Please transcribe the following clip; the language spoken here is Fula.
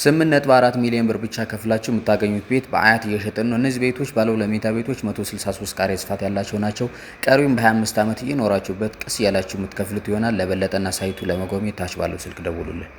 8.4 ሚሊዮን ብር ብቻ ከፍላችሁ የምታገኙት ቤት በአያት እየሸጥን ነው። እነዚህ ቤቶች ባለ 2 መኝታ ቤቶች 163 ካሬ ስፋት ያላቸው ናቸው። ቀሪውም በ25 ዓመት እየኖራችሁበት ቀስ ያላችሁ የምትከፍሉት ይሆናል። ለበለጠና ሳይቱ ለመጎብኘት ታች ባለው ስልክ ደውሉልን።